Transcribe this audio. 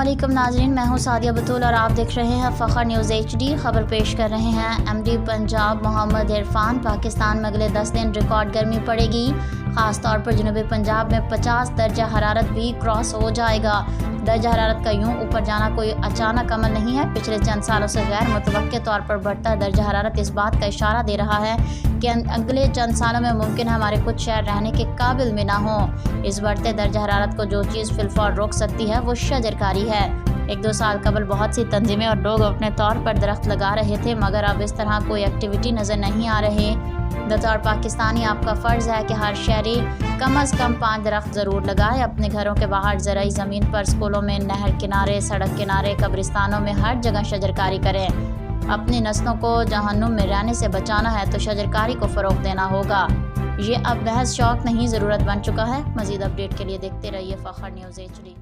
अस्सलामुअलैकुम नाज़रीन, मैं हूं सादिया बतूल और आप देख रहे हैं फ़ख्र न्यूज़ HD। खबर पेश कर रहे हैं। MD पंजाब मोहम्मद इरफान, पाकिस्तान में अगले 10 दिन रिकॉर्ड गर्मी पड़ेगी। ख़ास तौर पर जनूबी पंजाब में 50 दर्जा हरारत भी क्रॉस हो जाएगा। दर्जा हरारत का यूं ऊपर जाना कोई अचानक अमल नहीं है। पिछले चंद सालों से गैर मुतवक्के तौर पर बढ़ता दर्जा हरारत इस बात का इशारा दे रहा है कि अगले चंद सालों में मुमकिन है हमारे कुछ शहर रहने के काबिल भी ना हों। इस बढ़ते दर्जा हरारत को जो चीज़ फिलफौर रोक सकती है वो शजरकारी है। 1-2 साल कबल बहुत सी तंजीमें और लोग अपने तौर पर दरख्त लगा रहे थे, मगर अब इस तरह कोई एक्टिविटी नज़र नहीं आ रही। बतौर पाकिस्तानी आपका फ़र्ज़ है कि हर शहरी कम अज़ कम 5 दरख्त ज़रूर लगाए। अपने घरों के बाहर ज़राई ज़मीन पर, स्कूलों में, नहर किनारे, सड़क किनारे, कब्रिस्तानों में हर जगह शजरकारी करें। अपनी नस्लों को जहन्नुम में रहने से बचाना है तो शजरकारी को फ़रोग़ देना होगा। ये अब महज शौक़ नहीं, ज़रूरत बन चुका है। मज़ीद अपडेट के लिए देखते रहिए फ़ख्र न्यूज़ HD।